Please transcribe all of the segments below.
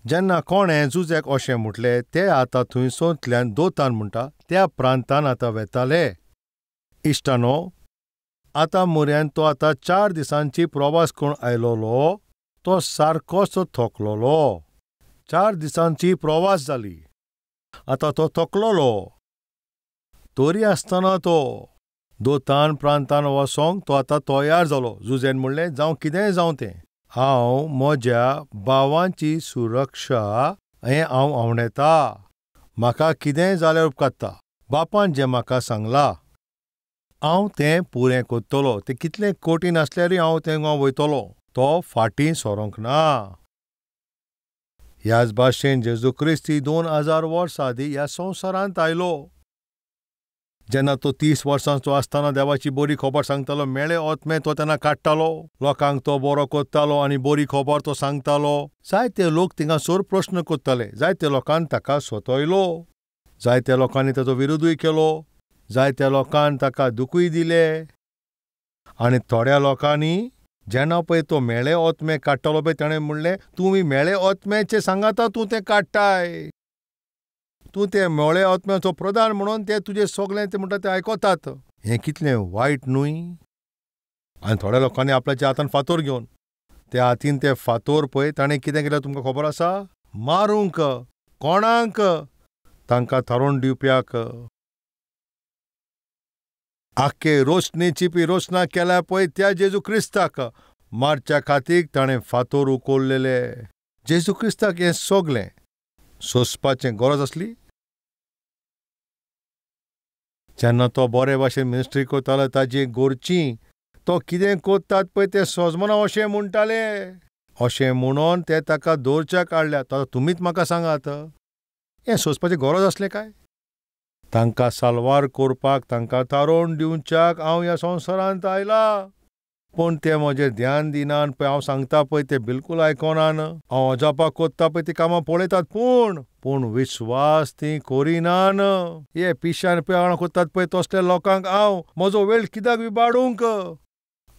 जेन्ना कोणें जुजेक अशें म्हटलें ते आतां थंयसोतल्यान दोतान म्हणटा त्या प्रांतान आतां वेताले. इश्टानो, आतां म्हऱ्यान तो आतां 4 दिसांची प्रवास करून आयलोलो, तो सारकोच थकलोलो. 4 दिसांची प्रवास जाली. आतां तो थकलोलो. तरी आसतना तो दोतान प्रांतान वसोंक तो आतां तयार जालो. जुजेन म्हणलें जावं कितेंय जावं तें, हांव म्हज्या भावांची सुरक्षा हांव आवडेता. म्हाका कितेंय जाल्यार उपकारता. बापान जें म्हाका सांगलां हांव तें पुरें करतलों. तें कितलें कठीण आसल्यारूय हांव थंय वयतलों. तो फाटीं सरोंक ना. ह्याच भाशेन जेजू क्रिस्त 2000 वर्सां आदीं ह्या संवसारांत आयलो. जेन्ना तो 30 वर्सांचो आसतना देवाची बरी खबर सांगतालो, मेळे ओतमे तो तेन्ना काडटालो, लोकांक तो बरो करतालो आनी बरी खबर तो सांगतालो. जायते लोक थिंगासोर प्रश्न करताले. जायते लोकांनी ताका सतयलो. जायत्या लोकांनी ताचो विरोधूय केलो. जायत्या लोकांनी ताका दुखूय दिलें. आनी थोड्या लोकांनी जेन्ना पळय तो मेळे ओतमे काडटालो पळय ताणें म्हणलें, तुमी मेळे ओतम्याचें सांगाता तूं तें काडटाय. तूं तें मेळे ओतम्याचो प्रधान म्हणून ते तुजें सगळें तें म्हणटा तें आयकोतात. हें कितलें वायट न्हय. आनी थोड्या लोकांनी आपल्याच्या हातान फातोर घेवन त्या हातीन ते फातोर पळय ताणें कितें केलें तुमकां खबर आसा? मारूंक. कोणाक? तांकां थारोवन दिवप्याक. आख्खे रोशनीची पी रोशना केल्या पळय त्या जेजू क्रिस्ताक मारच्या खातीर ताणें फातोर उखल्लेले. जेजू क्रिस्ताक हें सगलें सोंसपाचें गरज आसली. जेन्ना तो बरे भाशेन मिनिस्ट्री करतालो ताजी गोरचीं तो कितें करतात पळय ते सोजमना अशें म्हणटाले. अशें म्हणून ते ताका दवरच्याक काडल्यात. आतां तुमीच म्हाका सांगात, हें सोंसपाचें गरज आसलें काय? तांकां साल्वार करपाक, तांकां थारोवन दिवच्याक हांव ह्या संवसारांत आयलां. पूण ते म्हजें ध्यान दिनान पळय. हांव सांगता पळय ते बिलकूल आयकोनान. हांव अजापाक कोत्ता पळय ती कामां पळयतात पूण विश्वास ती करिनान. हे पिश्यान पेवळां कोत्तात पळय तसल्या लोकांक हांव म्हजो वेळ कित्याक विबाडूंक?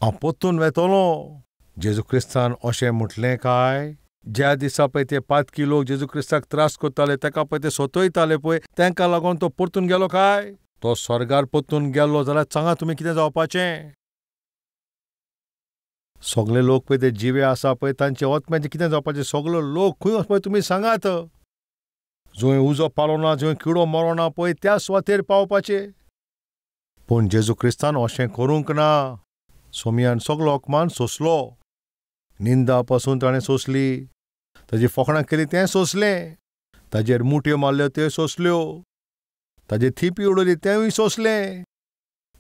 हांव पोत्तून वेतलों. जेजू क्रिस्तान अशें म्हटलें काय? ज्या दिसा पळय ते पातकी लोक जेजू क्रिस्ताक त्रास करताले, ताका पळय ते सतयताले पळय, तांकां लागून तो परतून गेलो काय? तो स्वर्गार परतून गेल्लो जाल्यार सांगा तुमी कितें जावपाचें? सगळे लोक पळय ते जिवे आसा पळय तांचे ओतम्याचें कितें जावपाचें? सगळे लोक खंय वचपाचें तुमी सांगात. जंय उजो पालो ना, जंय किडो मरो ना पळय त्या सुवातेर पावपाचें. पूण जेजू क्रिस्तान अशें करूंक ना. सोमयान सगलो अपमान सोंसलो. निंदा पासून ताणें सोंसली. ताजी फकाणां केली तें सोंसलें. ताजेर मुठयो मारल्यो त्यो सोंसल्यो. ताजे थिपी उडयली तेंवूय सोंसलें.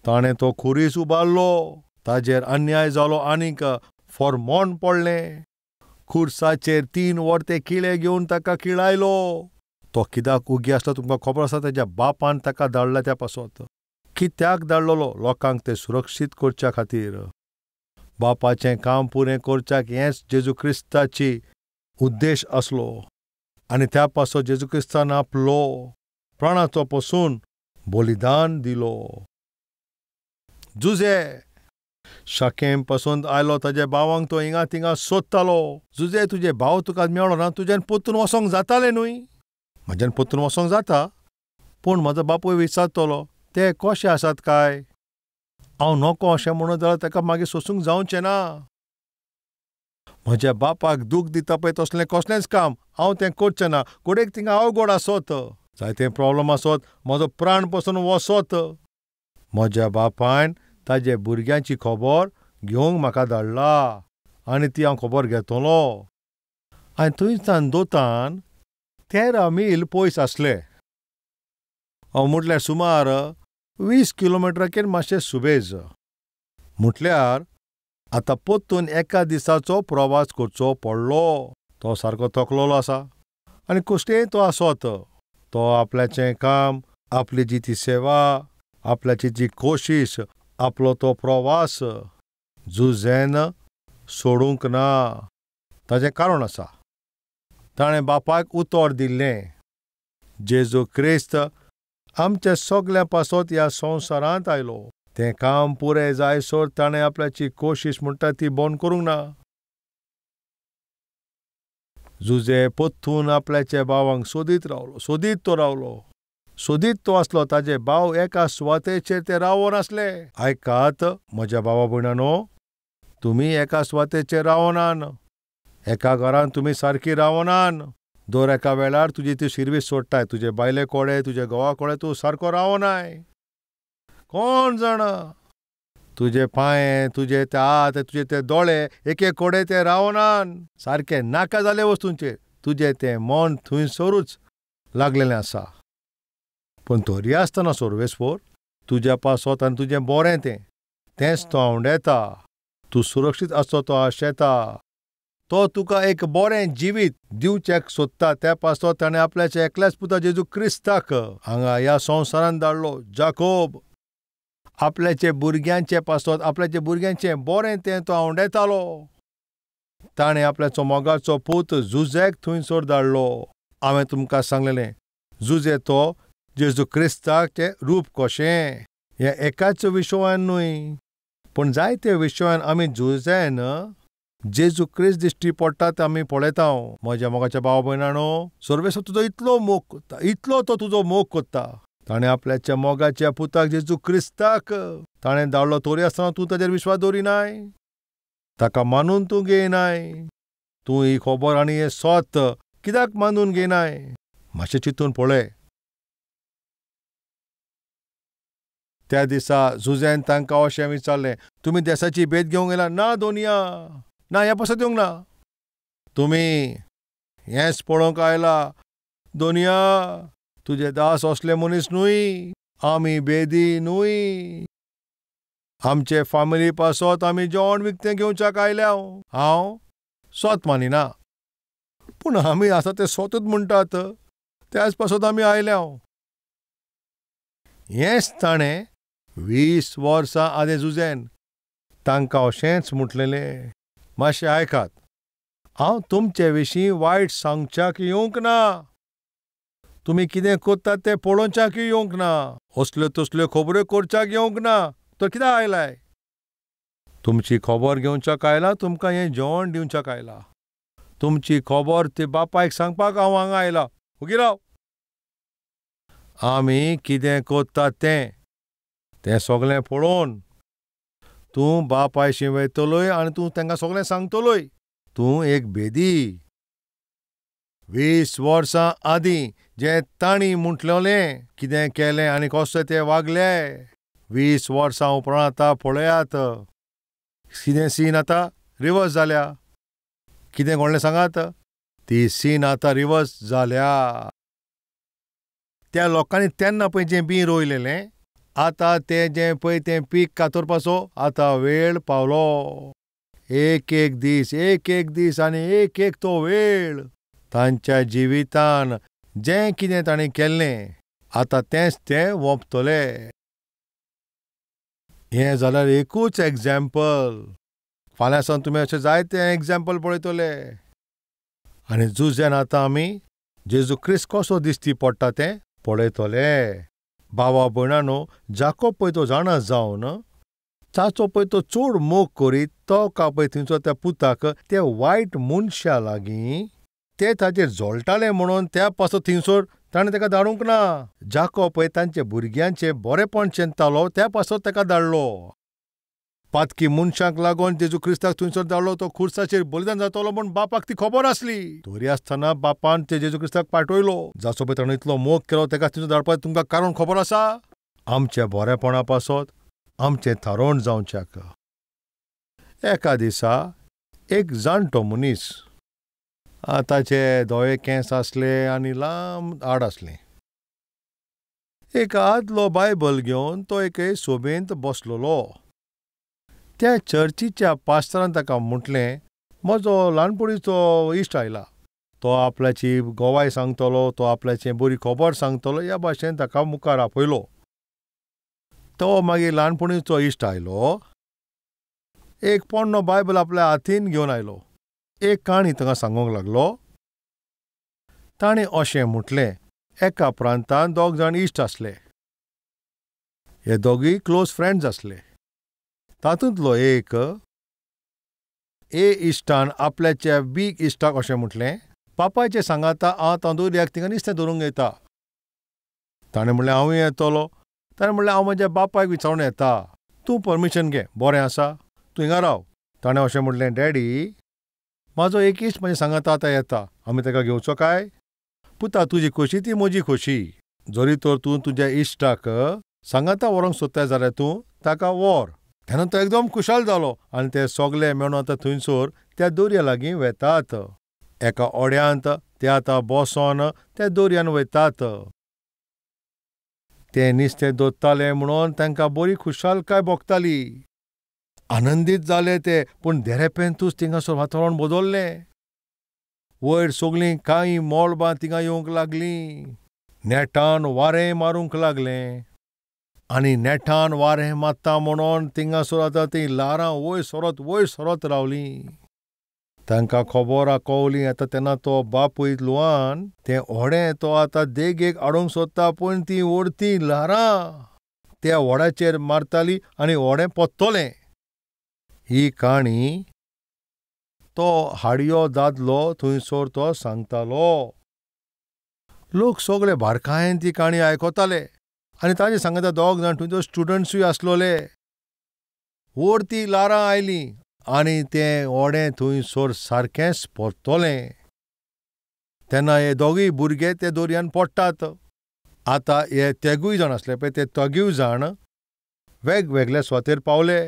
ताणें तो खुरीस उबारलो. ताजेर अन्याय जालो आनीक फर्मोण पडलें. खुर्साचेर 3 वर्ते किळे घेवन ताका किळायलो. तो कित्याक उगी आसलो तुमकां खबर आसा? ताच्या बापान ताका धाडला त्या पासत. कित्याक धाडलोलो? लोकांक ते सुरक्षीत करच्या खातीर. बापाचें काम पुरें करच्याक हेंच जेजू क्रिस्ताची उद्देश आसलो. आनी त्या पासत जेजू क्रिस्तान आपलो प्राणाचो पसून बलिदान दिलो. जुजे शाकेम पासून आयलो ताज्या भावांक तो हिंगा थिंगा सोदतालो. जुजे तुजे भाव तुका मेळ्ळो ना, तुज्यान पोत्तून वसोंक जातालें न्हय? म्हाज्यान पोत्तून वसोंक जाता. पूण म्हजो बापूय विचारतलो ते कशे आसात काय? हांव नोको अशें म्हणत जाल्यार ताका मागीर सोंसूंक जावचें ना. म्हज्या बापाक दूख दिता पळय तसलें कसलेंच काम हांव तें करचें ना. कोडेक थिंगा अवघड आसत, जायते प्रॉब्लम आसत, म्हजो प्राण पसून वसत. म्हज्या बापायन ताजे भुरग्यांची खबर घेवंक म्हाका धाडला आनी ती हांव खबर घेतलों. आनी थंयसान दोतान 13 मील पयस आसलें. म्हटल्यार सुमार 20 किलोमिटराचेर मातशें सुबेज. म्हटल्यार आतां पोत्तून एका दिसाचो प्रवास करचो पडलो. तो सारको थकलोलो आसा आनी कश्टेय तो आसत. तो आपल्याचें काम, आपली जी ती सेवा, आपल्याची जी कोशीश, आपलो तो प्रवास जुजेन सोडूंक ना. ताचें कारण आसा. ताणें बापायक उतर दिल्लें. जेजू क्रिस्त आमच्या सगल्या पासत ह्या संवसारांत आयलो. तें काम पुरें जायसर ताणें आपल्याची कोशीश म्हणटा ती बंद करूंक ना. जुजे पोत्तून आपल्याच्या भावांक सोदीत रावलो. सोदीत तो आसलो ताजे भाव एका सुवातेचेर ते रावोन आसले. आयकात म्हज्या भावा भयणांनो, तुमी एका सुवातेचेर रावनान, एका घरान तुमी सारकी रावनान. दर एका वेळार तुजी ती शिरवीस सोडटाय. तुजे बायले कोडे, तुजे घोवा कोडे तूं सारको रावनाय. कोण जाणा, तुजे पांय, तुजे ते हात, तुजे ते दोळे एक कोडे ते रावनान. सारके नाका जाले वस्तूंचेर तुजे ते मन थंयसरूच लागलेलें आसा. पूण तरी आसतना सोर्वेस्पोर तुज्या पासत आनी तुजें बरें तेंच तो आवडेता. तूं सुरक्षीत आसचो तो आशेता. तो तुका एक बरें जिवीत दिवचें सोदता. त्या पासत ताणें आपल्याच्या एकल्याच पुता जेजू क्रिस्ताक हांगा ह्या संवसारांत धाडलो. जाकोब आपल्याचे भुरग्यांचे पासत आपल्याच्या भुरग्यांचें बरें तें तो आवडेतालो. ताणें आपल्याचो मोगाचो पूत जुजेक थंयसर धाडलो. हांवें तुमकां सांगलेलें, जुजे तो जेजू क्रिस्ताचें रूप कशें. हें एकाच विशयान न्हय, पूण जायते विशयान आमी जुजेन जेजू क्रिस्त दिश्टी पडटा ते आमी पळयता. म्हज्या मोगाच्या भावा भयणांनो, सर्वेस्वर तुजो इतलो मोग करता, इतलो तो तुजो मोग करता. ताणें आपल्याच्या मोगाच्या पुताक जेजू क्रिस्ताक ताणें धाडलो. तरी आसतना तूं ताजेर विश्वास दवरिनाय, ताका मानून तूं घेयनाय. तूं ही खबर आनी हें सोत कित्याक मानून घेयनाय? मातशें चिंतून पळय. त्या दिसा जुजेन तांकां अशें विचारलें, तुमी देसाची भेट घेवंक येयला? ना दोनिया, ना ह्या पासत येवंक ना. तुमी हेंच पळोवंक आयला. दोनिया, तुजे दास असले मनीस न्हय, आमी बेदी न्हय. आमचे फामिली पासत आमी जेवण विकतें घेवच्याक आयल्या. हांव सोत मानिना, पूण आमी आसा ते सोतूच म्हणटात, त्याच पासत आमी आयल्या. हेंच ताणें 20 वर्सां आदें जुजेन तांकां अशेंच म्हटलेलें. मातशें आयकात, हांव तुमचे विशीं वायट सांगच्याक येवंक ना. तुमी कितें करतात तें पळोवच्याक येवंक ना. असल्यो तसल्यो खबऱ्यो करच्याक येवंक ना. तर कित्याक आयलाय? तुमची खबर घेवच्याक आयला, तुमकां हें जेवण दिवच्याक आयला. तुमची खबर ते बापायक सांगपाक हांव हांगा आयला. ओगी राव. आमी कितें करतात तें सगळें पळोवन तूं बापायशी वयतलोय आनी तूं तांकां सगळें सांगतलोय. तूं एक बेदी. 20 वर्सां आदीं जें तांणी म्हटलेलें, कितें केलें आनी कशें तें वागले, 20 वर्सां उपरांत आतां पळयात कितें सीन आतां रिवर्स जाल्या. कितें घडलें सांगात? ती सीन आतां रिवर्स जाल्या. त्या लोकांनी तेन्ना पळय जें बी रोयलेलें, आतां तें जें पळय तें पीक कातरपाचो आतां वेळ पावलो. एक दीस आनी एक तो वेळ. तांच्या जिवितान जें कितें ताणें केल्लें आतां तेंच तें वोंपतले. हें जाल्यार एकूच एग्जाम्पल. फाल्यां सावन तुमी अशें जायते एग्जाम्पल पळयतले. आनी जुजेन आतां आमी जेजू क्रिस्त कसो दिश्टी पडटा तें पळयतले. भावा भयणांनो, जाकोब पळय तो जाणा जावन ताचो पळय तो चड मोग करीत तो का पळय थंयचो त्या पुताक ते वायट मनशा लागीं ते ताचेर जोळटाले म्हणून त्या पासत थंयसर ताणें ताका धाडूंक ना. जाकोब पळय तांचे भुरग्यांचे बरेपण चिंततालो, त्या पासत ताका धाडलो. पातकी मनशांक लागून जेजू क्रिस्ताक थंयसर धाडलो. तो खुर्साचेर बलिदान जातलो म्हूण बापाक ती खबर आसली. तरी आसतना बापान ते जेजू क्रिस्ताक पाठयलो. जाचो पळय ताणें इतलो मोग केलो ताका थंयसर धाडपाचें तुमकां कारण खबर आसा? आमच्या बरेपणा पासत आमचें थारोवण जावच्याक. एका दिसा एक जाणटो मनीस, ताचे धवे केंस आसले आनी लांब दाड आसलें. एक आदलो बायबल घेवन तो एके सोबेंत बसलोलो. त्या चर्चीच्या पास्टरान ताका म्हटलें, म्हजो ल्हानपणीचो इश्ट आयला. तो आपल्याची गोवाय सांगतलो, तो आपल्याचें बरी खबर सांगतलो, ह्या भाशेन ताका मुखार आपयलो. तो मागीर ल्हानपणीचो इश्ट आयलो. एक पोरणो बायबल आपल्या हातीन घेवन आयलो. एक काणी ताका सांगूंक लागलो. ताणें अशें म्हटलें, एका प्रांतांत 2 जाण इश्ट आसले. हे दोगूय क्लोज फ्रेंड्स आसले. तातूंतलो एक इश्टान आपल्याच्या बी इश्टाक अशें म्हटलें, बापायचे सांगाता हांव तांदूर तिंगा नुस्तें धरूंक येता. ताणें म्हणलें हांवूय येतलो. ताणें म्हणलें हांव म्हज्या बापायक विचारून येता. तूं परमिशन घे, बरें आसा, तूं हिंगा राव. ताणें अशें म्हणलें, डॅडी म्हाजो एक इश्ट म्हज्या सांगाता आतां येता, आमी ताका घेवचो काय? पुता तुजी खोशी ती म्हजी खोशी. जरी तर तूं तुज्या इश्टाक सांगाता व्हरोंक सोदताय जाल्यार तूं ताका व्हर. तेन्ना तो एकदम खुशाल जालो आनी ते सगळे मेळून आतां थंयसर त्या दर्या लागीं वेतात. एका ओड्यांत ते आतां बसोन त्या दर्यान वयतात. ते नुस्तें धरताले म्हणून तांकां बरी खुशालकाय भोगताली. आनंदीत जाले ते, पूण देरेपेंतूच थिंगासर वातावरण बदल्लें. वयर सगळीं कांय मोळबां थिंगा येवंक लागलीं. नेटान वारें मारूंक लागलें आनी नेटान वारें मारता म्हणून थिंगासर आतां तीं ल्हारां वयर सरत रावलीं. तांकां खबर कवली आतां तेन्ना तो बापूय ल्हान तें व्हडें तो आतां देगेक हाडूंक सोदता, पूण तीं व्हडतीं ल्हारां त्या व्हड्याचेर मारतालीं आनी व्हडें पडटलें. ही काणी तो हाडयो दादलो थंयसर तो सांगतालो. लोक सगळे बारकायेन ती काणी आयकताले आनी ताचे सांगता दोग जाण थंयसर स्टुडंट्सूय आसलोले. व्हडतीं ल्हारां आयलीं आनी तें व्हडें थंयसर सारकेंच पडटलें. तेन्ना हे दोगूय भुरगे ते दर्यान पडटात. आतां हे तेगूय जाण आसले पळय, ते तेगूय जाण वेगवेगळ्या सुवातेर पावले.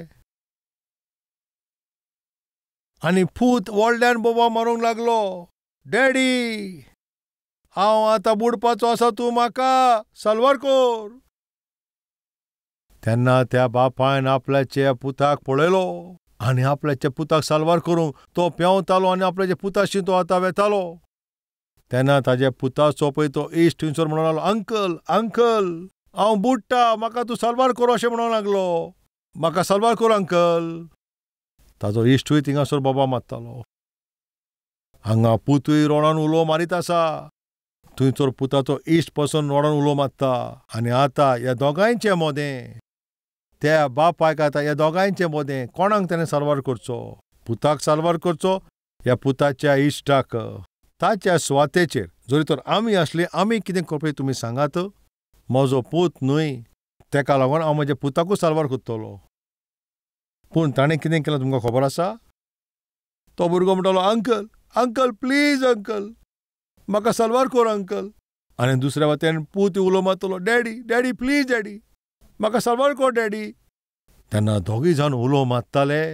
आनी पूत व्हडल्यान बोबो मारूंक लागलो, डॅडी हांव आतां बुडपाचो आसा, तूं म्हाका साल्वार कर. तेन्ना त्या बापायन आपल्याच्या पुताक पळयलो आनी आपल्याच्या पुताक साल्वार करूंक तो पेंवतालो आनी आपल्याच्या पुताशी तो आतां वेतालो. तेन्ना ताच्या पुताचो पळय तो इश्ट थंयसर म्हणूंक लागलो, अंकल अंकल हांव बुडटा, म्हाका तूं साल्वार कर अशें म्हणूंक लागलो. म्हाका साल्वार कर अंकल. ताजो इश्टूय थिंगासर बोबा मारतालो. हांगा पुतूय रोडान उलो मारीत आसा. थंयसर पुताचो इश्ट पसून रोडान उलो मारता. आनी आतां ह्या दोगांयचें मोदें, त्या बापायक आतां ह्या दोगांयचें मोदें कोणाक ताणें साल्वार करचो? पुताक साल्वार करचो ह्या पुताच्या इश्टाक ताच्या सुवातेचेर? जरी तर आमी आसली आमी कितें करपी तुमी सांगात? म्हजो पूत न्हय, तेका लागून हांव म्हज्या पुताकूच साल्वार करतलो. पूण ताणें कितें केलें तुमकां खबर आसा? तो भुरगो म्हणटालो, अंकल अंकल प्लीज अंकल म्हाका साल्वार कर अंकल. आनी दुसऱ्या वाटेन पूत उलो मारतलो, डॅडी डॅडी प्लीज डॅडी म्हाका साल्वार कर डॅडी. तेन्ना दोगूय जाण उलो मारताले.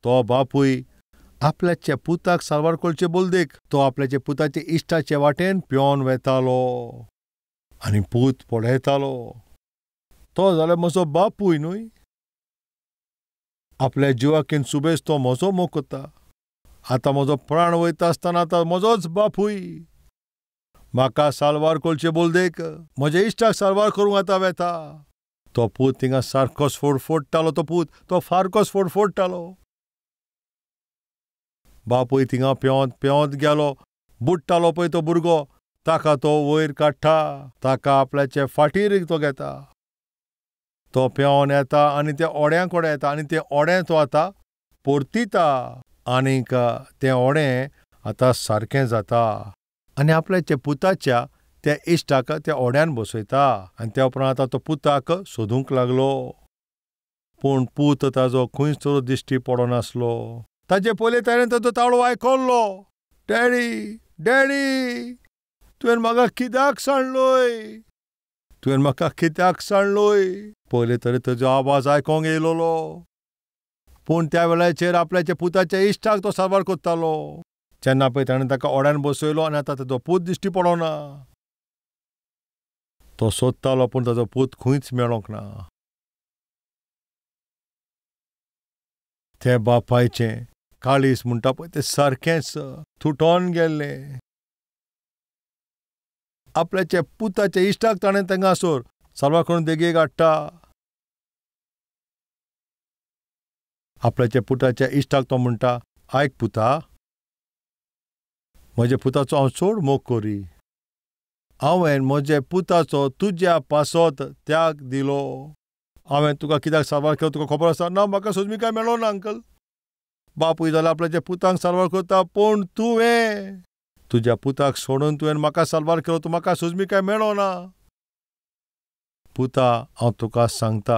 तो बापूय आपल्याच्या पुताक साल्वार करचे बोलदेक तो आपल्याच्या पुताच्या इश्टाचे वाटेन पेंवन वेतालो आनी पूत पळयतालो. तो जाल्यार म्हजो बापूय न्हय. आपल्या जिवाकीन सुबेज तो म्हजो मोग करता. आतां म्हजो प्राण वयता आसतना आतां म्हजोच बापूय म्हाका साल्वार करचे बोलदेक म्हज्या इश्टाक साल्वार करूंक आतां वेता. तो पूत थिंगा सारकोच फोडटालो. तो फारकोच फोडटालो. बापूय थिंगा पेंवत गेलो. बुडटालो पळय तो भुरगो, ताका तो वयर काडटा, ताका आपल्याचे फाटीर तो घेता. तो पेंवन येता आनी त्या ओड्यां कडेन येता आनी तें ओडें तो आतां परतीता आनीक तें ओडें आतां सारकें जाता आनी आपल्याच्या पुताच्या त्या इश्टाक त्या ओड्यान बसयता. आनी त्या उपरांत आतां तो पुताक सोदूंक लागलो. पूण पूत ताजो खंयच दिश्टी पडनासलो. ताचे पयलीं ताणें ताजो ताळो आयकल्लो, डॅडी डॅडी तुवें म्हाका कित्याक सांडलोय, तुवें म्हाका कित्याक सांडलोय. पयलीं तरी ताजो आवाज आयकोंक येयलोलो. पूण त्या वेळाचेर आपल्याच्या पुताच्या इश्टाक तो साल्वार करतालो. जेन्ना पळय ताणें ताका ओड्यान बसयलो आनी आतां ताजो पूत दिश्टी पडना. तो सोदतालो पूण ताजो पूत खंयच मेळोंक ना. ते बापायचें काळीज म्हणटा पळय तें सारकेंच तुटोन गेल्लें. आपल्याच्या पुताच्या इश्टाक ताणें थंगासर साल्वार करून देगेक हाडटा. आपल्याच्या पुताच्या इश्टाक तो म्हणटा, आयक पुता, म्हज्या पुताचो हांव चड मोग करी. हांवें म्हज्या पुताचो तुज्या पासत त्याग दिलो. हांवें तुका कित्याक साल्वार केलो तुका खबर आसा? ना म्हाका सोजमी कांय मेळ्ळो ना अंकल. बापूय जाल्यार आपल्याच्या पुतांक साल्वार करता, पूण तुज्या पुताक सोडून तुवें म्हाका साल्वार केलो, तूं म्हाका सुजमी काय मेळो ना. पुता, हांव तुका सांगता,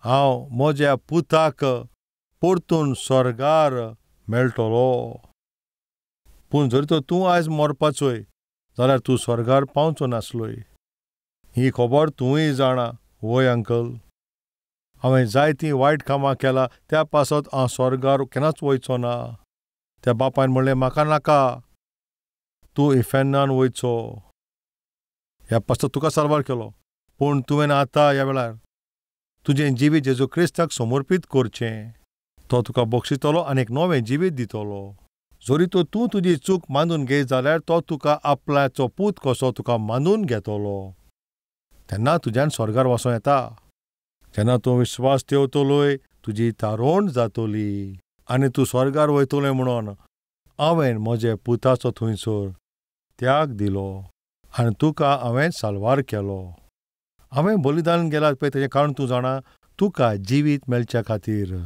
हांव म्हज्या पुताक परतून स्वर्गार मेळटलो. पूण जरी तर तूं आयज मरपाचोय जाल्यार तूं स्वर्गार पावचो नासलोय. ही खबर तूंय जाणा. वय अंकल, हांवें जायतीं वायट कामां केलां, त्या पासत हांव स्वर्गार केन्नाच वयचो ना. त्या बापायन म्हणलें, म्हाका नाका, तूं इफेन्नान वयचो. ह्या पासत तुका साल्वार केलो, पूण तुवें आतां ह्या वेळार तुजें जिवीत जेजू क्रिस्ताक समर्पीत करचें. तो तुका बक्षितलो आनी एक नवें जिवीत दितलो. जरी तो तूं तुजी चूक मानून घेयत जाल्यार तो तुका आपल्याचो पूत कसो तुका मानून घेतलो. तेन्ना तुज्यान स्वर्गार वसों येता. जेन्ना तूं विश्वास ठेवतलोय तुजी तारोण जातली आनी तूं स्वर्गार वयतलें म्हणून हांवें म्हज्या पुताचो थंयसर त्याग दिलो आनी तुका हांवें साल्वार केलो. हांवें बलिदान केलां पळय तेजें कारण तूं जाणा, तुका जिवीत मेळच्या खातीर.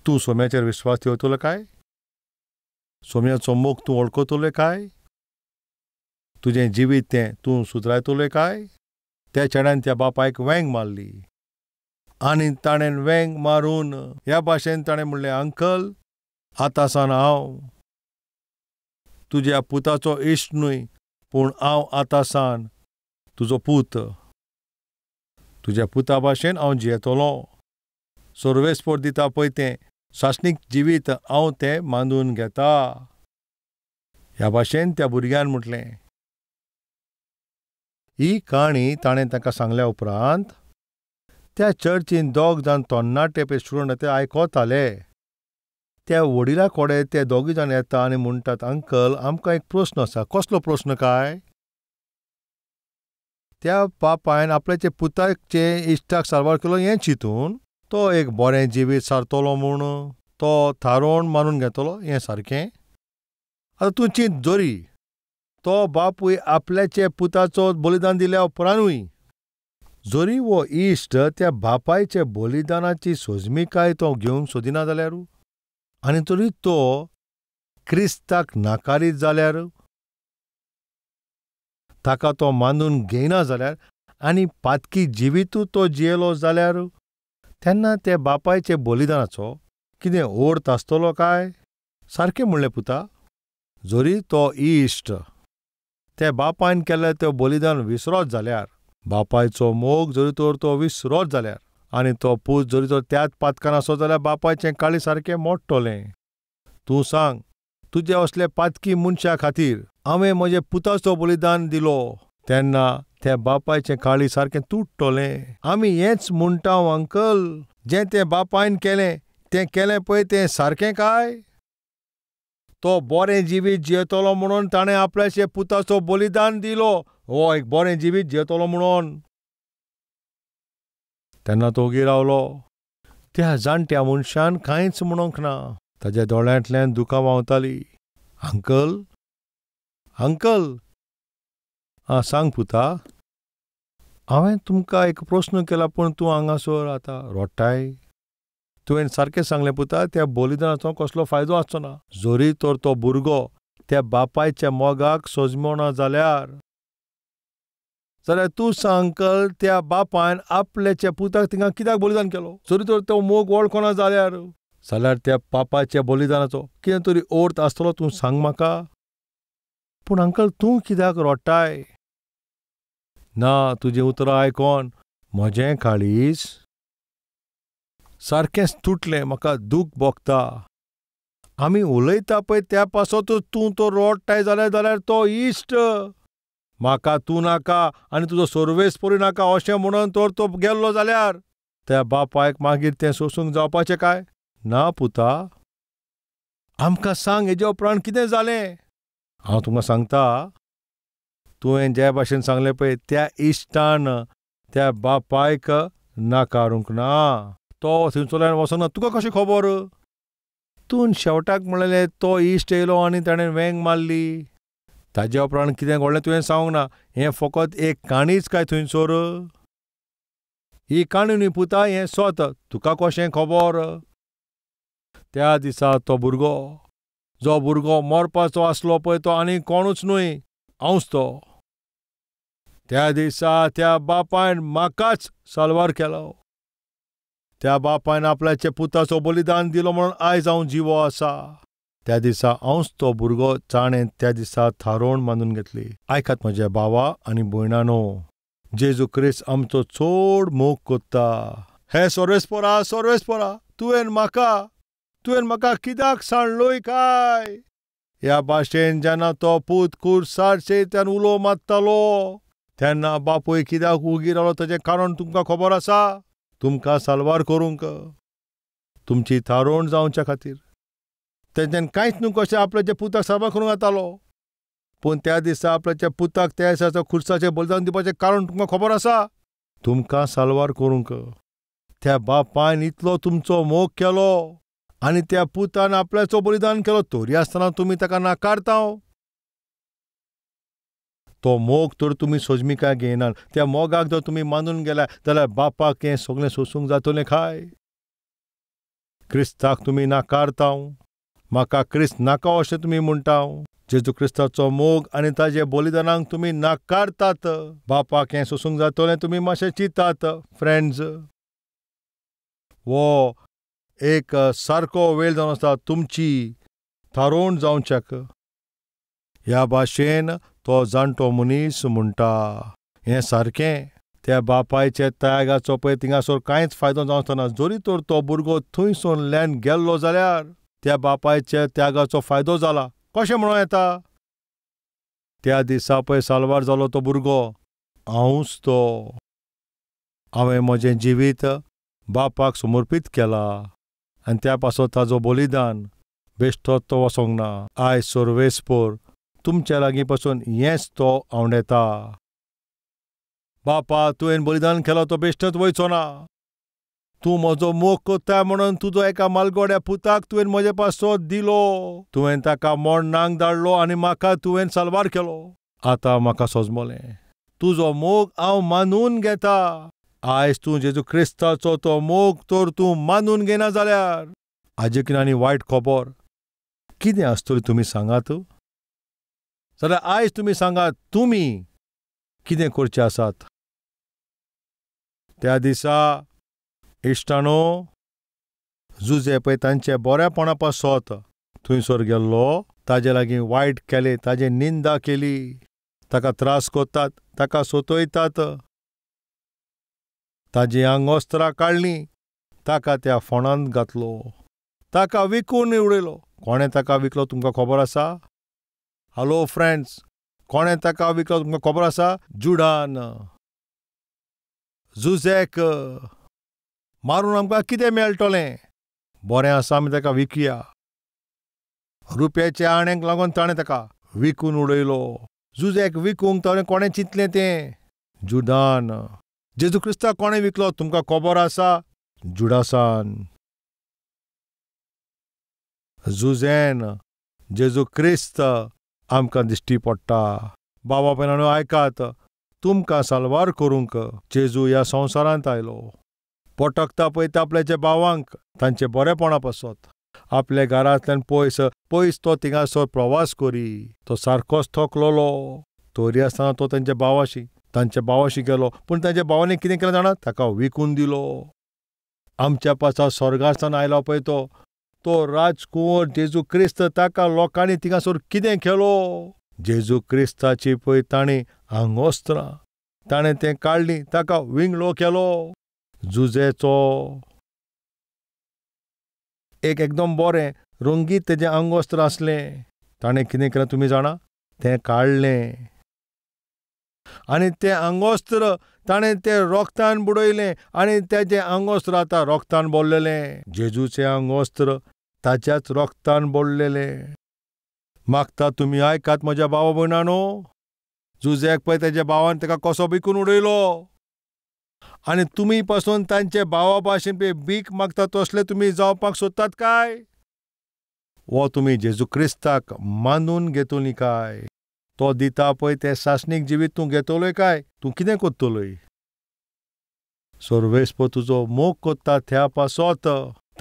तूं सोम्याचेर विश्वास ठेवतलो काय? सोम्याचो मोग तूं वळखतलें काय? तुजें जिवीत तें तूं सुदरायतलें काय? त्या चेड्यान त्या बापायक वेंग मारली आनी ताणें वेंग मारून ह्या भाशेन ताणें म्हणलें, अंकल, आतां सावन हांव तुज्या पुताचो इश्ट न्हय, पूण हांव आतां सावन तुजो पूत. तुज्या पुता भाशेन हांव जियेतलो. सर्वेस्पर दिता पळय तें शासनीक जिवीत हांव तें मानून घेता. ह्या भाशेन त्या भुरग्यान म्हटलें. ही काणी ताणें ताका सांगल्या उपरांत त्या चर्चीन दोग जाण तरणाटे पे स्टुडंट ते आयकोताले. त्या वडिला कोडे ते दोगी जाण येता आनी म्हणटात, अंकल, आमकां एक प्रस्न आसा. कसलो प्रस्न काय? त्या बापायन आपल्याचे पुताचे इश्टाक साल्वार केलो हें चिंतून तो एक बरें जिवीत सारतलो म्हूण तो थारोवन मानून घेतलो, हें सारकें? आतां तूं चिंत, जोरी तो बापूय आपल्याचे पुताचो बलिदान दिल्या उपरांतूय जोरी वो इश्ट त्या बापायचे बलिदानाची सोजमीकाय तो घेवंक सोदिना जाल्यार, आनी तरी तो क्रिस्ताक नाकारीत जाल्यार, ताका तो मानून घेयना जाल्यार आनी पातकी जिवीतूय तो जियेलो जाल्यार, तेन्ना त्या बापायचे बलिदानाचो कितें अर्थ आसतलो काय? सारकें म्हणलें पुता. जोरी तो इश्ट त्या बापायन केल्लें तें बलिदान विसरोत जाल्यार, बापायचो मोग जरी तर तो विसरोत जाल्यार आनी तो पूत जरी तर त्याच पातकान आसत जाल्यार बापायचें काळी सारकें मोडटलें. तूं सांग, तुज्या असले पातकी मनशा खातीर हांवें म्हज्या पुताचो बलिदान दिलो तेन्ना त्या बापायचें काळी सारकें तुटतलें. आमी हेंच म्हणटा अंकल, जें तें बापायन केलें तें केलें पळय तें सारकें काय? तो बरें जिवीत जियेतलो म्हणून ताणें आपल्याच्या पुताचो बलिदान दिलो, हो एक बरें जिवीत जियेतलो म्हणून. तेन्ना तो ओगी रावलो. त्या जाणट्या मनशान कांयच म्हणूंक ना. ताच्या दोळ्यांतल्यान दुकां व्हांवतालीं. Uncle, uncle. सांग पुता, हांवें तुमकां एक प्रस्न केला पूण तूं हांगासर आतां रोडटाय. तुवें सारकें सांगलें पुता, त्या बलिदानाचो कसलो फायदो आसचो ना. जोरी तर तो भुरगो त्या बापायच्या मोगाक सोजमोना जाल्यार तूं सांग अंकल, त्या बापायन आपल्याच्या पुताक थिंगा कित्याक बलिदान केलो? जरी तर तो मोग वळखना जाल्यार त्या बापायच्या बलिदानाचो कितें तरी अर्थ आसतलो. तूं सांग म्हाका. पूण अंकल, तूं कित्याक रोडटाय? ना, तुजें उतर आयकोन म्हजें काळीज सारकेंच तुटलें. म्हाका दूख भोगता. आमी उलयता पळय त्या पासतूच तूं तो रोडटाय जाल्यार तो इश्ट म्हाका तूं नाका आनी तुजो सर्वेस्परी नाका अशें म्हणून तर तो गेल्लो जाल्यार त्या बापायक मागीर तें सोसूंक जावपाचें काय? ना पुता, आमकां सांग हेजे उपरांत कितें जालें? हांव तुमकां सांगता, तुवें ज्या भाशेन सांगलें पळय त्या इश्टान त्या बापायक नाकारूंक ना. तो थंयसरल्यान वचना. तुका कशी खबर? तूं शेवटाक म्हणलें तो इश्ट येयलो आनी ताणें वेंग मारली. ताज्या उपरांत कितें घडलें तुवें सांगूंक ना. हें फकत एक काणीच काय थंयसर? ही काणी न्ही पुता, हें सत. तुका कशें खबर? त्या दिसा तो भुरगो जो भुरगो मरपाचो आसलो पळय तो आनी कोणूच न्हय, हांवच तो. त्या दिसा त्या बापायन म्हाकाच साल्वार केलो. त्या बापायन आपल्याच्या पुताचो बलिदान दिलो म्हणून आयज हांव जिवो आसा. त्या दिसा हांवच तो भुरगो ताणें त्या दिसा थारोवण मानून घेतली. आयकात म्हज्या भावा आनी भयणानो, जेजू क्रिस्त आमचो चड मोग कोत्ता. हे सर्वेस्परा, तुवें म्हाका कित्याक सांडलोय काय? ह्या भाशेन जेन्ना तो पूत कुर्साचेर उलो मारतालो तेन्ना बापूय कित्याक उगी रावलो ताचें कारण तुमकां खबर आसा? तुमकां साल्वार करूंक, तुमची थारोवण जावच्या खातीर. तेजें कांयच न्हू कशें आपल्याच्या पुताक साल्वार करूंक येतालो. पूण त्या दिसा आपल्याच्या पुताक त्या दिसाचो खुर्साचें बलिदान दिवपाचें कारण तुमकां खबर आसा? तुमकां साल्वार करूंक. त्या बापायन इतलो तुमचो मोग केलो आनी त्या पुतान आपल्याचो बलिदान केलो तरी आसतना तुमी ताका नाकारता. तो मोग तर तुमी सोजमीकाय घेयनात. त्या मोगाक जर तुमी मानून गेल्या जाल्यार बापाक हें सगळें सोसूंक जातलें काय? क्रिस्ताक तुमी नाकारता. म्हाका क्रिस्त नाका अशें तुमी म्हणटा. जेजू क्रिस्ताचो मोग आनी ताजे बलिदानाक तुमी नाकारतात. बापाक हें सोसूंक जातलें तुमी मातशें चिंतात. फ्रेंड्स, वो एक सारको वेळ जावन आसा तुमची थारोवण जावच्याक. ह्या भाशेन तो जाणटो मनीस म्हणटा हें सारकें. त्या बापायच्या त्यागाचो पळय थिंगासोर कांयच फायदो जावचना. जरी तर तो भुरगो थंयसून लॅन गेल्लो जाल्यार त्या बापायच्या त्यागाचो फायदो जाला. कशें म्हणूं येता? त्या दिसा पळय साल्वार जालो तो भुरगो, हांवच तो. हांवें म्हजें जिवीत बापाक समर्पीत केलां आनी त्या पासून ताजो बलिदान बेश्टोच तो वसोंक ना. आयज सर्वेस्पर तुमच्या लागीं पासून हेंच तो आवडेता. बापा, तुवें बलिदान केलो तो बेश्टोच वयचो ना. तूं म्हजो मोग कोत्ताय म्हणून तुजो एका मालगोड्या पुताक तुवें म्हजे पासत दिलो. तुवें ताका मरणाक धाडलो आनी म्हाका तुवें साल्वार केलो. आतां म्हाका सोजमलें. तुजो मोग हांव मानून घेता. आयज तूं जेजू क्रिस्ताचो तो मोग तर तूं मानून घेना जाल्यार हाजे कितें आनी वायट खबर कितें आसतली तुमी सांगात? जाल्यार आयज तुमी सांगात तुमी कितें करचें आसात? त्या दिसा इश्टानो, जुजे पळय तांचे बरेपणा पासत थंयसर गेल्लो, ताजे लागीं वायट केलें, ताजी निंदा केली, ताका त्रास कोत्तात, ताका सोतयतात, ताजी आंगोस्त्रां काडलीं, ताका त्या फोंडांत घातलो, ताका विकून उडयलो. कोणें ताका विकलो तुमकां खबर आसा? हॅलो फ्रेंड्स, कोणें ताका विकलो तुमकां खबर आसा? जुडान. जुजेक मारून आमकां कितें मेळटलें? बरें आसा आमी ताका विकया. रुपयाचे आण्यांक लागून ताणें ताका विकून उडयलो. जुजेक विकूंक ताणें कोणें चिंतलें तें? जुडान. जेजू क्रिस्ताक कोणें विकलो तुमकां खबर आसा? जुडासान. जुजेन जेजू क्रिस्त आमकां दिश्टी पडटा. बाबा भयणानो आयकात, तुमकां साल्वार करूंक जेजू ह्या संवसारांत आयलो. पटकता पळय ते आपल्याच्या भावांक तांचे बरेपणा पासत. आपल्या घरांतल्यान पयस तो थिंगासर प्रवास करी. तो सारकोच थकलोलो तरी आसतना तो तांच्या भावाशी गेलो. पूण तांच्या भावांनी कितें केलें जाणा? ताका विकून दिलो. आमच्या पासा स्वर्गासान आयलो पळय तो राजकुंवर जेजू क्रिस्त, ताका लोकांनी थिंगासर कितें केलो? जेजू क्रिस्ताची पळय ताणें आंगोस्त्रां ताणें तें काडलीं, ताका विंगडो केलो. जुजेचो एक एकदम बरें रंगीत तेजें आंगोस्त्र आसलें. ताणें कितें केलें तुमी जाणा? तें काडलें आनी तें आंगोस्त्र ताणें तें रोगतान बुडयलें आनी तेजें आंगोस्त्र आतां रोगतान बोल्लेलें. जेजूचें आंगोस्त्र ताच्याच रोगतान बोडलेलें. मागता तुमी आयकात म्हज्या भावा भयणानो. जुजेक पळय तेज्या भावान ताका कसो विकून उडयलो आनी तुमी पासून तांचे भावा भाशेन पळय भीक मागता तसले तुमी जावपाक सोदतात काय? वो तुमी जेजू क्रिस्ताक मानून घेतली काय? तो दिता पळय तें सासणीक जिवीत तूं घेतलोय काय? तूं कितें कोत्तलोय? सर्वेस्प तुजो मोग कोत्ता त्या पासत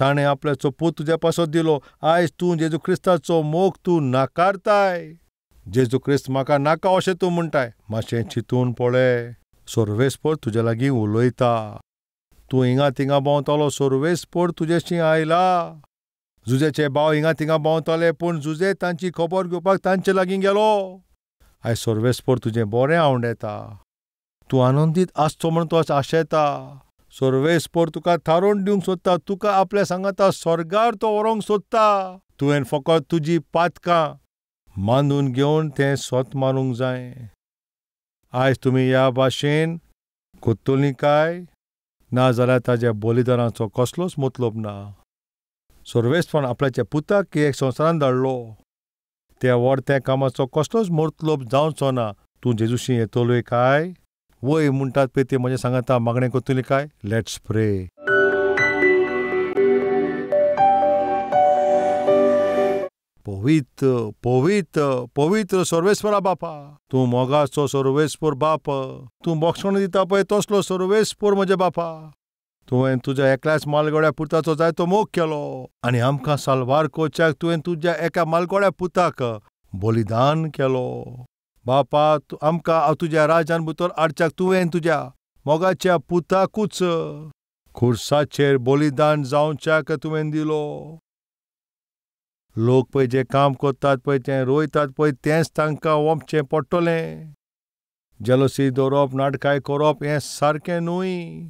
ताणें आपल्याचो पूत तुज्या पासत दिलो. आयज तूं जेजू क्रिस्ताचो मोग तूं नाकारताय. जेजू क्रिस्त म्हाका नाका अशें तूं म्हणटाय. मातशें चिंतून पळय. सर्वेस्पर तुज्या लागीं उलयता. तूं हिंगा थिंगा भोंवतालो, सर्वेस्पर तुजेशी आयला. जुजेचे भाव हिंगा थिंगा भोंवताले, पूण जुजे तांची खबर घेवपाक तांचे लागीं गेलो. आयज सर्वेस्पर तुजें बरें आवंडेता. तूं आनंदीत आसचो म्हूण तो आशेता. सर्वेस्पर तुका थारोवन दिवंक सोदता. तुका आपल्या सांगाता स्वर्गार तो व्हरोंक सोदता. तुवें फकत तुजी पातकां मांडून घेवन तें स्वत मारूंक जाय. आयज तुमी ह्या भाशेन कोत्तोलीं काय नाजाल्यार ताज्या बलिदानाचो कसलोच मतलब ना. सर्वेस्परान आपल्याच्या पुताक एक संवसारान धाडलो. त्या व्हडत्या कामाचो कसलोच मतलब जावचो ना. तूं जेजूशी येतलोय काय? वय म्हणटात पळय ते म्हजें सांगाता मागणें कोत्तोलीं काय? लेट्स प्रे. पवित्र पवित्र पवित्र सर्वेस्परा बापा, तूं मोगाचो सर्वेस्पर बाप. तूं बोक्षण दिता पळय तसलो सर्वेस्पर म्हजे बापा. तुवें तुज्या एकल्याच मालगड्या पुताचो जायतो मोग केलो आनी आमकां साल्वार कोचाक तुवें तुज्या एका मालगड्या पुताक बलिदान केलो. बापा, आमकां तुज्या राजान भितर हाडच्याक तुवें तुज्या मोगाच्या पुताकूच खुर्साचेर बलिदान जावच्याक तुवें दिलो. लोक पळय जे काम करतात पळय, तें रोयतात पळय, तेंच तांकां वचचें पडटलें. जलसी दवरप, नाटकाय करप हें सारकें न्हय.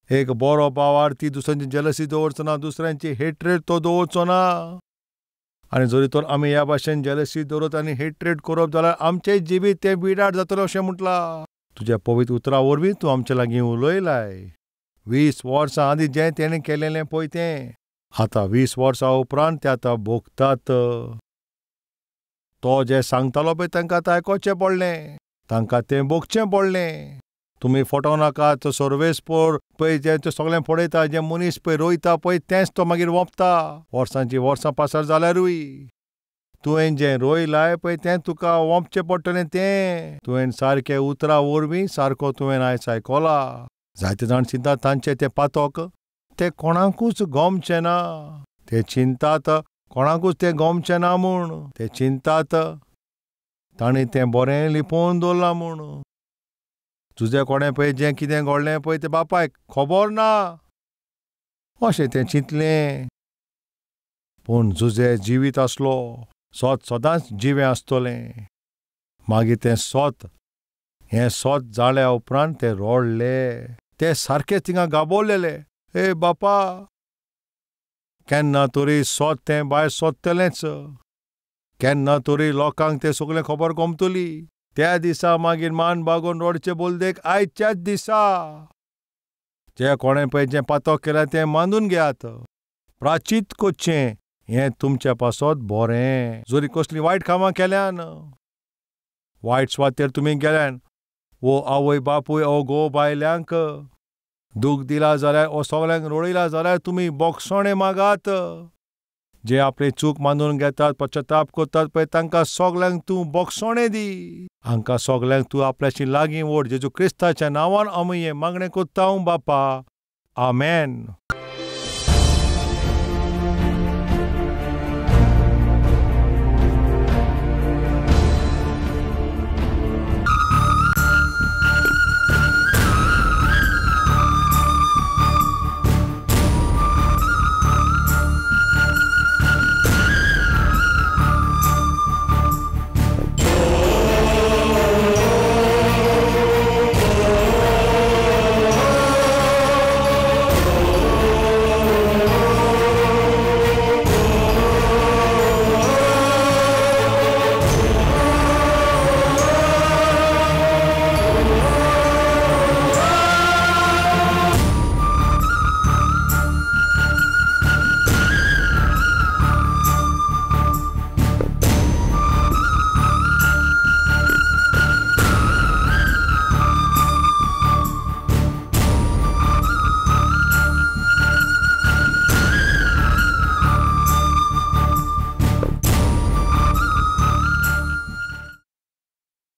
एक बरो भावार्थी दुसऱ्यांची जलसी दवरचो ना, दुसऱ्यांची हेट्रेड तो दवरचो ना. आनी जरी तर आमी ह्या भाशेन जलसी दवरत आनी हेट्रेड करप जाल्यार आमचेय जिबीत तें बिडाड जातलें अशें म्हटलां. तुज्या पवित्र उतरा वरवीं तूं आमचे लागीं उलयलाय. 20 वर्सां आदीं जें तेणें केलेलें पळय तें आतां 20 वर्सां उपरांत ते आतां भोगतात. तो जें सांगतालो पळय तांकां आतां आयकोचें पडलें. तांकां तें भोगचें पडलें. तुमी फटोव नाकात. सर्वेस्पर पळय जें सगळें पळयता, जें मनीस पळय रोयता पळय तेंच तो मागीर वोंपता. वर्सांची वर्सां पासार जाल्यारूय तुवें जें रोयलाय पळय तें तुका वोंपचें पडटलें. तें तुवें सारकें उतरा वरवीं सारको तुवें आयज आयकला. जायते जाण चिंतात तांचें तें पातक तें कोणाकूच गोमचें ना. ते चिंतात कोणाकूच तें गोमचें ना म्हूण. ते चिंतात तांणी तें बरें लिपोवन दवरलां म्हूण. तुजें कोणें पळय जें कितें घडलें पळय तें बापायक खबर ना अशें तें चिंतलें. पूण जुजे जिवीत आसलो, सोत सदांच जिवें आसतलें. मागीर तें सोत हें सोत जाल्या उपरांत ते रोडले. ते सारके थिंगा गाबोरलेले. ए बापा, केन्ना तरी सोत तें भायर सोदतलेंच. केन्ना तरी लोकांक तें सगळें खबर गोमतली. त्या दिसा मागीर मान बागोवन रोडचे बोलदेक आयच्याच दिसा जे कोणें पळय जें पातक केलें तें मांडून घेयात. प्राचीत कोच्चें हें तुमच्या पासत बरें. जरी कसलीं वायट कामां केल्यान, वायट सुवातेर तुमी गेल्यान, वो आवय बापूय ओ घोव बायल्यांक दूख दिला जाल्यार, ओ सगळ्यांक रोळयला जाल्यार तुमी बोगसोणें मागात. जे आपली चूक मानून घेतात, पश्चाताप करतात पळय तांकां सगळ्यांक तूं बोगसोणें दी. हांकां सगळ्यांक तूं आपल्याशी लागीं व्हड. जेजू क्रिस्ताच्या नांवान आमी हें मागणें कोत्ता बापा. आमेन.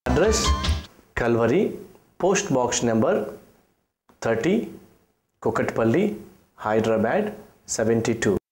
Address Calvary, Post Box number 30, Kokatpalli, Hyderabad 72